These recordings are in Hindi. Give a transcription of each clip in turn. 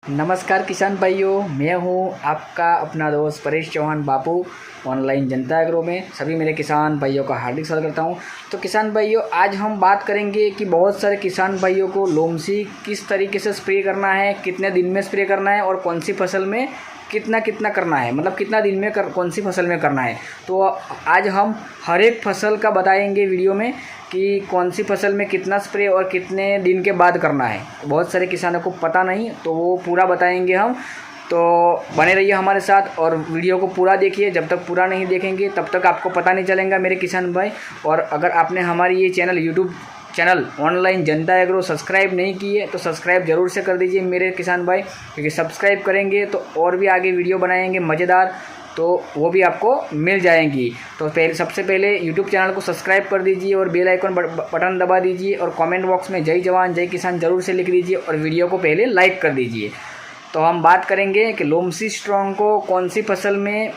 नमस्कार किसान भाइयों, मैं हूं आपका अपना दोस्त परेश चौहान बापू ऑनलाइन जनता एग्रो में सभी मेरे किसान भाइयों का हार्दिक स्वागत करता हूं। तो किसान भाइयों, आज हम बात करेंगे कि बहुत सारे किसान भाइयों को लोमसी किस तरीके से स्प्रे करना है, कितने दिन में स्प्रे करना है और कौन सी फसल में कितना कितना करना है, मतलब कितना दिन में कौन सी फसल में करना है। तो आज हम हर एक फसल का बताएंगे वीडियो में कि कौन सी फसल में कितना स्प्रे और कितने दिन के बाद करना है। बहुत सारे किसानों को पता नहीं, तो वो पूरा बताएंगे हम। तो बने रहिए हमारे साथ और वीडियो को पूरा देखिए। जब तक पूरा नहीं देखेंगे तब तक आपको पता नहीं चलेगा मेरे किसान भाई। और अगर आपने हमारी ये चैनल यूट्यूब चैनल ऑनलाइन जनता एग्रो सब्सक्राइब नहीं किए तो सब्सक्राइब ज़रूर से कर दीजिए मेरे किसान भाई, क्योंकि सब्सक्राइब करेंगे तो और भी आगे वीडियो बनाएंगे मज़ेदार, तो वो भी आपको मिल जाएंगी। तो सबसे पहले यूट्यूब चैनल को सब्सक्राइब कर दीजिए और बेल आइकन बटन दबा दीजिए और कमेंट बॉक्स में जय जवान जय किसान ज़रूर से लिख दीजिए और वीडियो को पहले लाइक कर दीजिए। तो हम बात करेंगे कि लोमसी स्ट्रॉन्ग को कौन सी फसल में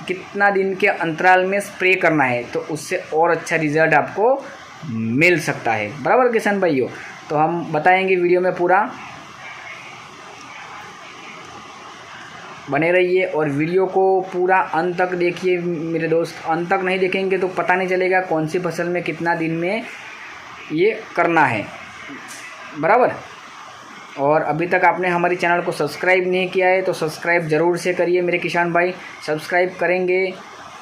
कितना दिन के अंतराल में स्प्रे करना है, तो उससे और अच्छा रिजल्ट आपको मिल सकता है। बराबर किसान भाइयों, तो हम बताएंगे वीडियो में पूरा, बने रहिए और वीडियो को पूरा अंत तक देखिए मेरे दोस्त। अंत तक नहीं देखेंगे तो पता नहीं चलेगा कौन सी फसल में कितना दिन में ये करना है। बराबर। और अभी तक आपने हमारे चैनल को सब्सक्राइब नहीं किया है तो सब्सक्राइब ज़रूर से करिए मेरे किसान भाई। सब्सक्राइब करेंगे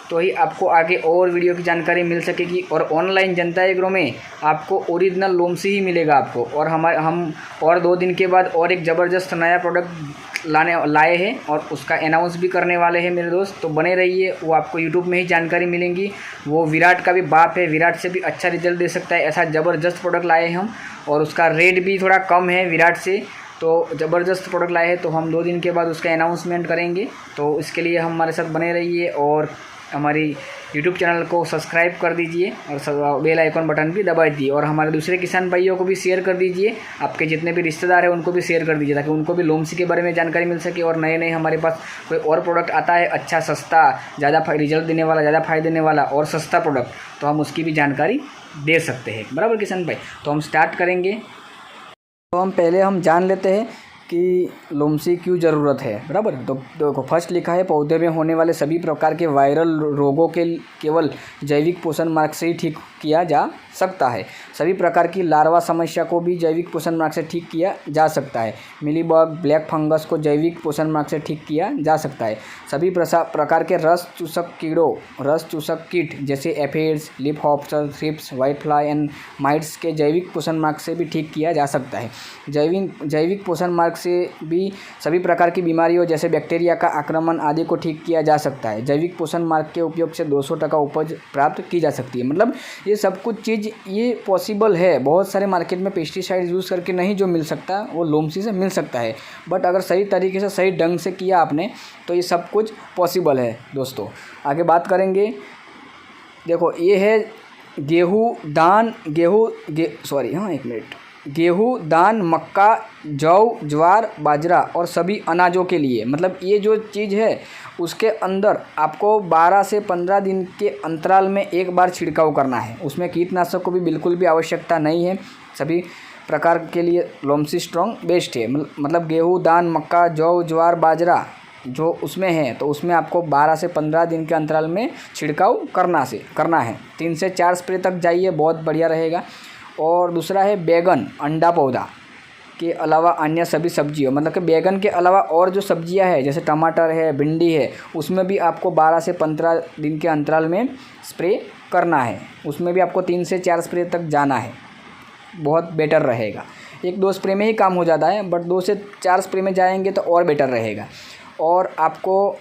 तो ही आपको आगे और वीडियो की जानकारी मिल सकेगी। और ऑनलाइन जनता एग्रो में आपको ओरिजिनल लोमसी ही मिलेगा आपको। और हम और 2 दिन के बाद और एक ज़बरदस्त नया प्रोडक्ट लाए हैं और उसका अनाउंस भी करने वाले हैं मेरे दोस्त। तो बने रहिए, वो आपको यूट्यूब में ही जानकारी मिलेंगी। वो विराट का भी बाप है, विराट से भी अच्छा रिजल्ट दे सकता है, ऐसा ज़बरदस्त प्रोडक्ट लाए हैं हम। और उसका रेट भी थोड़ा कम है विराट से, तो ज़बरदस्त प्रोडक्ट लाए हैं। तो हम 2 दिन के बाद उसका अनाउंसमेंट करेंगे, तो इसके लिए हमारे साथ बने रहिए और हमारी यूट्यूब चैनल को सब्सक्राइब कर दीजिए और बेल आइकन बटन भी दबा दीजिए। और हमारे दूसरे किसान भाइयों को भी शेयर कर दीजिए, आपके जितने भी रिश्तेदार हैं उनको भी शेयर कर दीजिए, ताकि उनको भी लोमसी के बारे में जानकारी मिल सके। और नए नए हमारे पास कोई और प्रोडक्ट आता है अच्छा सस्ता, ज़्यादा रिजल्ट देने वाला, ज़्यादा फायदा देने वाला और सस्ता प्रोडक्ट, तो हम उसकी भी जानकारी दे सकते हैं। बराबर किसान भाई, तो हम स्टार्ट करेंगे। तो हम पहले जान लेते हैं कि लोमसी क्यों ज़रूरत है। बराबर। तो देखो, फर्स्ट लिखा है पौधे में होने वाले सभी प्रकार के वायरल रोगों के केवल जैविक पोषण मार्ग से ही ठीक किया जा सकता है। सभी प्रकार की लार्वा समस्या को भी जैविक पोषण मार्ग से ठीक किया जा सकता है। मिलीबग, ब्लैक फंगस को जैविक पोषण मार्ग से ठीक किया जा सकता है। सभी प्रकार के रस चूसक कीड़ों, रस चूसक कीट जैसे aphids, leaf hopper, thrips, whitefly and mites के जैविक पोषण मार्ग से भी ठीक किया जा सकता है। जैविक पोषण मार्ग से भी सभी प्रकार की बीमारियों जैसे बैक्टीरिया का आक्रमण आदि को ठीक किया जा सकता है। जैविक पोषण मार्ग के उपयोग से 200% उपज प्राप्त की जा सकती है। मतलब ये सब कुछ चीज़ ये पॉसिबल है। बहुत सारे मार्केट में पेस्टिसाइड यूज़ करके नहीं जो मिल सकता वो लोमसी से मिल सकता है, बट अगर सही तरीके से सही ढंग से किया आपने तो ये सब कुछ पॉसिबल है दोस्तों। आगे बात करेंगे। देखो, ये है गेहूँ, धान, मक्का, जौ, ज्वार, बाजरा और सभी अनाजों के लिए। मतलब ये जो चीज़ है उसके अंदर आपको 12 से 15 दिन के अंतराल में एक बार छिड़काव करना है। उसमें कीटनाशक को भी बिल्कुल भी आवश्यकता नहीं है। सभी प्रकार के लिए लोमसी स्ट्रॉन्ग बेस्ट है। मतलब गेहूँ, धान, मक्का, जौ, ज्वार, बाजरा जो उसमें है तो उसमें आपको 12 से 15 दिन के अंतराल में छिड़काव करना है। 3 से 4 स्प्रे तक जाइए, बहुत बढ़िया रहेगा। और दूसरा है बैगन, अंडा पौधा के अलावा अन्य सभी सब्जियों, मतलब कि बैगन के अलावा और जो सब्जियां हैं जैसे टमाटर है, भिंडी है, उसमें भी आपको 12 से 15 दिन के अंतराल में स्प्रे करना है। उसमें भी आपको 3 से 4 स्प्रे तक जाना है, बहुत बेटर रहेगा। 1-2 स्प्रे में ही काम हो जाता है, बट 2 से 4 स्प्रे में जाएंगे तो और बेटर रहेगा। और आपको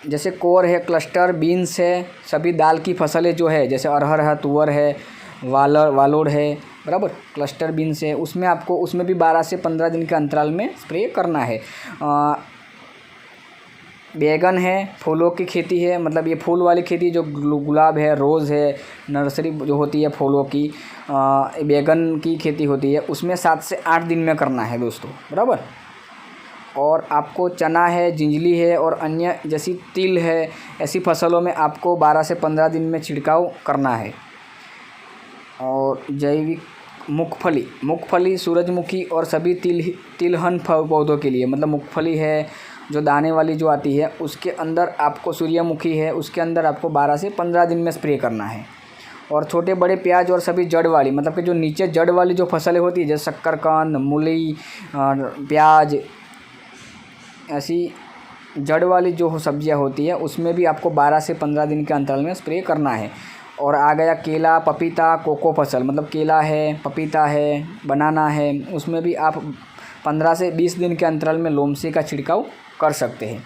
जैसे कोर है, क्लस्टर बीन्स है, सभी दाल की फसलें जो है जैसे अरहर है, तुअर है, वालोड है, बराबर, क्लस्टर बीन्स है, उसमें भी 12 से 15 दिन के अंतराल में स्प्रे करना है। बैगन है, फूलों की खेती है, मतलब ये फूल वाली खेती जो गुलाब है, रोज़ है, नर्सरी जो होती है फूलों की, बैगन की खेती होती है, उसमें 7 से 8 दिन में करना है दोस्तों। बराबर। और आपको चना है, जिंजली है और अन्य जैसी तिल है, ऐसी फसलों में आपको 12 से 15 दिन में छिड़काव करना है। और मूंगफली, सूरजमुखी और सभी तिलहन पौधों के लिए, मतलब मूंगफली है जो दाने वाली जो आती है उसके अंदर आपको, सूर्यमुखी है उसके अंदर आपको 12 से 15 दिन में स्प्रे करना है। और छोटे बड़े प्याज और सभी जड़ वाली, मतलब कि जो नीचे जड़ वाली जो फसलें होती है जैसे शक्करकंद, मूली, प्याज, ऐसी जड़ वाली जो सब्जियां होती है उसमें भी आपको 12 से 15 दिन के अंतराल में स्प्रे करना है। और आ गया केला, पपीता, कोको फसल, मतलब केला है, पपीता है, बनाना है, उसमें भी आप 15 से 20 दिन के अंतराल में लोमसी का छिड़काव कर सकते हैं।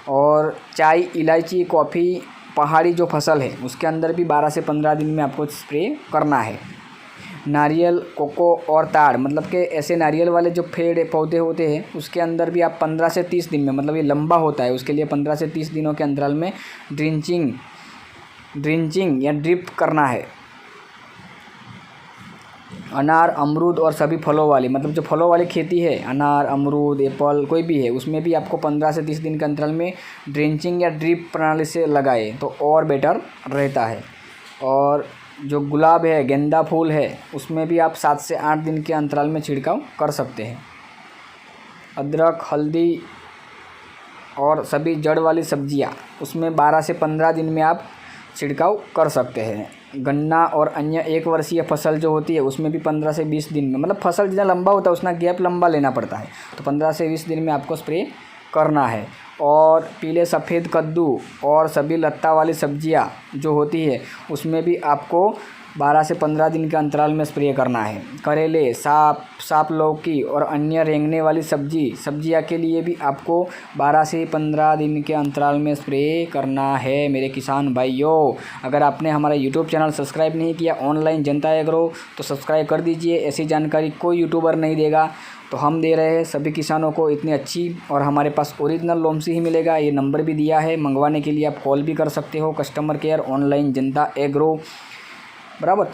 और चाय, इलायची, कॉफ़ी, पहाड़ी जो फसल है उसके अंदर भी 12 से 15 दिन में आपको स्प्रे करना है। नारियल, कोको और ताड़, मतलब कि ऐसे नारियल वाले जो पेड़ पौधे होते हैं उसके अंदर भी आप 15 से 30 दिन में, मतलब ये लंबा होता है, उसके लिए 15 से 30 दिनों के अंतराल में ड्रिंचिंग या ड्रिप करना है। अनार, अमरूद और सभी फलों वाली, मतलब जो फलों वाली खेती है, अनार, अमरूद, एप्पल कोई भी है, उसमें भी आपको 15 से 30 दिन के अंतराल में ड्रिंचिंग या ड्रिप प्रणाली से लगाए तो और बेटर रहता है। और जो गुलाब है, गेंदा फूल है, उसमें भी आप 7 से 8 दिन के अंतराल में छिड़काव कर सकते हैं। अदरक, हल्दी और सभी जड़ वाली सब्जियां, उसमें 12 से 15 दिन में आप छिड़काव कर सकते हैं। गन्ना और अन्य 1 वर्षीय फसल जो होती है उसमें भी 15 से 20 दिन में, मतलब फसल जितना लंबा होता है उतना गैप लंबा लेना पड़ता है, तो 15 से 20 दिन में आपको स्प्रे करना है। और पीले सफ़ेद कद्दू और सभी लत्ता वाली सब्जियां जो होती है उसमें भी आपको 12 से 15 दिन के अंतराल में स्प्रे करना है। करेले, साप लौकी और अन्य रेंगने वाली सब्जियां के लिए भी आपको 12 से 15 दिन के अंतराल में स्प्रे करना है। मेरे किसान भाइयों, अगर आपने हमारा यूट्यूब चैनल सब्सक्राइब नहीं किया ऑनलाइन जनता एग्रो, तो सब्सक्राइब कर दीजिए। ऐसी जानकारी कोई यूट्यूबर नहीं देगा, तो हम दे रहे हैं सभी किसानों को इतनी अच्छी, और हमारे पास ओरिजिनल लोमसी ही मिलेगा। ये नंबर भी दिया है, मंगवाने के लिए आप कॉल भी कर सकते हो, कस्टमर केयर ऑनलाइन जनता एग्रो, बराबर।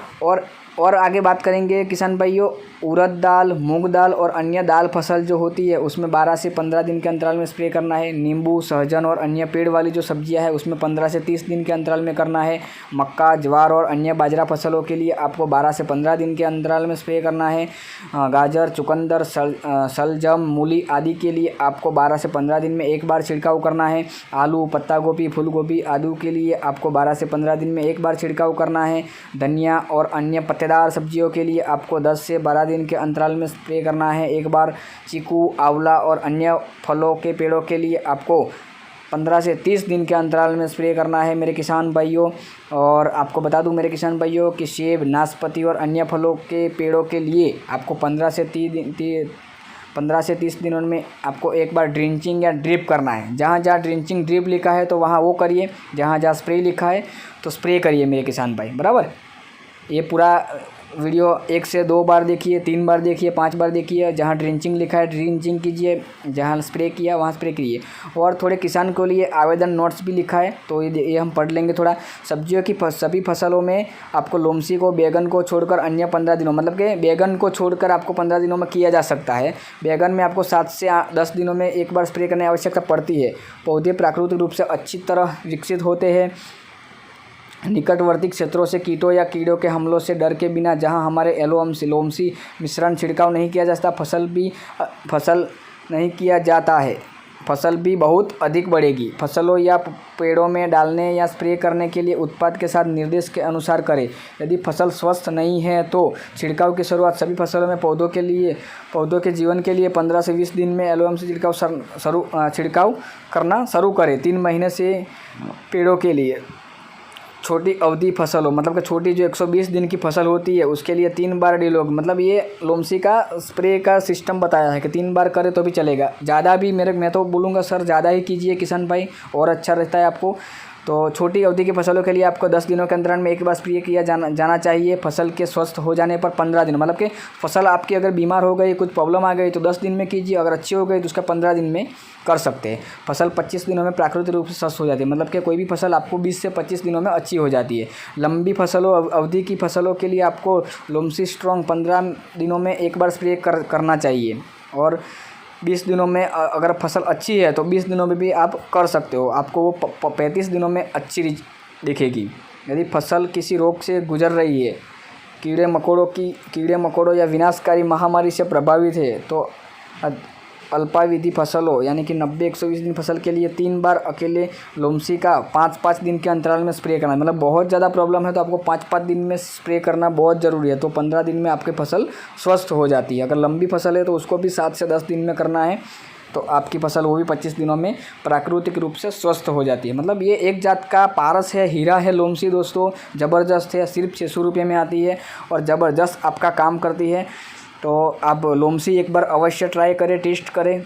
और आगे बात करेंगे किसान भाइयों, उड़द दाल, मूंग दाल और अन्य दाल फसल जो होती है उसमें 12 से 15 दिन के अंतराल में स्प्रे करना है। नींबू, सहजन और अन्य पेड़ वाली जो सब्जियां है उसमें 15 से 30 दिन के अंतराल में करना है। मक्का, ज्वार और अन्य बाजरा फसलों के लिए आपको 12 से 15 दिन के अंतराल में स्प्रे करना है। गाजर, चुकंदर, शलजम, मूली आदि के लिए आपको 12 से 15 दिन में एक बार छिड़काव करना है। आलू, पत्ता गोभी, फूल गोभी आदि के लिए आपको 12 से 15 दिन में एक बार छिड़काव करना है। धनिया और अन्य पत्तेदार सब्जियों के लिए आपको 10 से 12 दिन के अंतराल में स्प्रे करना है एक बार। चीकू, आंवला और अन्य फलों के पेड़ों के लिए आपको 15 से 30 दिन के अंतराल में स्प्रे करना है मेरे किसान भाइयों। और आपको बता दूं मेरे किसान भाइयों कि सेब, नाशपाती और अन्य फलों के पेड़ों के लिए आपको 15 से 30 दिनों में आपको एक बार ड्रिंचिंग या ड्रिप करना है। जहाँ जहाँ ड्रिंचिंग ड्रिप लिखा है तो वहाँ वो करिए, जहाँ जहाँ स्प्रे लिखा है तो स्प्रे करिए मेरे किसान भाई, बराबर। ये पूरा वीडियो 1 से 2 बार देखिए, 3 बार देखिए, 5 बार देखिए। जहाँ ड्रिंचिंग लिखा है ड्रिंचिंग कीजिए, जहाँ स्प्रे किया वहाँ स्प्रे करिए। और थोड़े किसान के लिए आवेदन नोट्स भी लिखा है तो ये हम पढ़ लेंगे थोड़ा। सब्जियों की सभी फसलों में आपको लोमसी को, बैगन को छोड़कर अन्य 15 दिनों, मतलब कि बैगन को छोड़कर आपको 15 दिनों में किया जा सकता है। बैगन में आपको 7 से 10 दिनों में एक बार स्प्रे करने की आवश्यकता पड़ती है। पौधे प्राकृतिक रूप से अच्छी तरह विकसित होते हैं निकटवर्ती क्षेत्रों से कीटों या कीड़ों के हमलों से डर के बिना। जहां हमारे लोमसी मिश्रण छिड़काव नहीं किया जाता, फसल नहीं किया जाता है, फसल भी बहुत अधिक बढ़ेगी। फसलों या पेड़ों में डालने या स्प्रे करने के लिए उत्पाद के साथ निर्देश के अनुसार करें। यदि फसल स्वस्थ नहीं है तो छिड़काव की शुरुआत सभी फसलों में पौधों के जीवन के लिए 15 से 20 दिन में एलोएम से छिड़काव करना शुरू करें। 3 महीने से पेड़ों के लिए। छोटी अवधि फसलों, मतलब कि छोटी जो 120 दिन की फसल होती है उसके लिए 3 बार डिलोग, मतलब ये लोमसी का स्प्रे का सिस्टम बताया है कि 3 बार करें तो भी चलेगा। ज़्यादा भी मैं तो बोलूँगा सर ज़्यादा ही कीजिए किसान भाई, और अच्छा रहता है आपको। तो छोटी अवधि की फसलों के लिए आपको 10 दिनों के अंतराल में एक बार स्प्रे किया जाना चाहिए। फसल के स्वस्थ हो जाने पर 15 दिन, मतलब कि फसल आपकी अगर बीमार हो गई, कुछ प्रॉब्लम आ गई तो 10 दिन में कीजिए, अगर अच्छी हो गई तो उसका 15 दिन में कर सकते हैं। फसल 25 दिनों में प्राकृतिक रूप से स्वस्थ हो जाती है, मतलब कि कोई भी फसल आपको 20 से 25 दिनों में अच्छी हो जाती है। लंबी फसलों अवधि की फसलों के लिए आपको लोमसी स्ट्रॉन्ग 15 दिनों में एक बार स्प्रे करना चाहिए। और 20 दिनों में अगर फसल अच्छी है तो 20 दिनों में भी आप कर सकते हो, आपको वो 35 दिनों में अच्छी दिखेगी। यदि फसल किसी रोग से गुजर रही है कीड़े मकोड़ों या विनाशकारी महामारी से प्रभावित है तो अल्पावधि फसलों यानी कि 90-120 दिन फसल के लिए 3 बार अकेले लोमसी का 5-5 दिन के अंतराल में स्प्रे करना। मतलब बहुत ज़्यादा प्रॉब्लम है तो आपको 5-5 दिन में स्प्रे करना बहुत ज़रूरी है। तो 15 दिन में आपकी फसल स्वस्थ हो जाती है। अगर लंबी फसल है तो उसको भी 7 से 10 दिन में करना है तो आपकी फसल वो भी 25 दिनों में प्राकृतिक रूप से स्वस्थ हो जाती है। मतलब ये एक जात का पारस है, हीरा है लोमसी दोस्तों, ज़बरदस्त है। सिर्फ 600 रुपये में आती है और ज़बरदस्त आपका काम करती है। तो आप लोमसी एक बार अवश्य ट्राई करें, टेस्ट करें।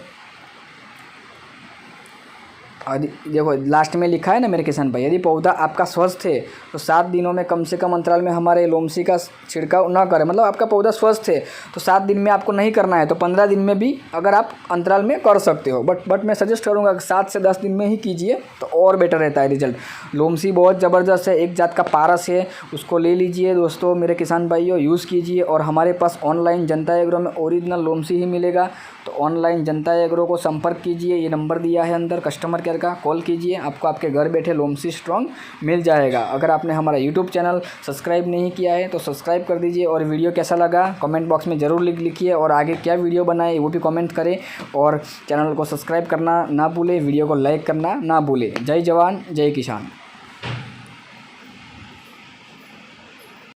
और देखो लास्ट में लिखा है ना मेरे किसान भाई, यदि पौधा आपका स्वस्थ है तो 7 दिनों में कम से कम अंतराल में हमारे लोमसी का छिड़काव ना करें। मतलब आपका पौधा स्वस्थ है तो 7 दिन में आपको नहीं करना है तो 15 दिन में भी अगर आप अंतराल में कर सकते हो। बट मैं सजेस्ट करूँगा 7 से 10 दिन में ही कीजिए तो और बेटर रहता है रिजल्ट। लोमसी बहुत ज़बरदस्त है, एक जात का पारस है, उसको ले लीजिए दोस्तों मेरे किसान भाइयों, यूज़ कीजिए। और हमारे पास ऑनलाइन जनता एग्रो में ओरिजिनल लोमसी ही मिलेगा तो ऑनलाइन जनता एग्रो को संपर्क कीजिए। ये नंबर दिया है अंदर कस्टमर केयर का, कॉल कीजिए, आपको आपके घर बैठे लोमसी स्ट्रॉन्ग मिल जाएगा। अगर आपने हमारा यूट्यूब चैनल सब्सक्राइब नहीं किया है तो सब्सक्राइब कर दीजिए। और वीडियो कैसा लगा कमेंट बॉक्स में ज़रूर लिखिए और आगे क्या वीडियो बनाए वो भी कमेंट करें। और चैनल को सब्सक्राइब करना ना भूलें, वीडियो को लाइक करना ना भूलें। जय जवान जय किसान।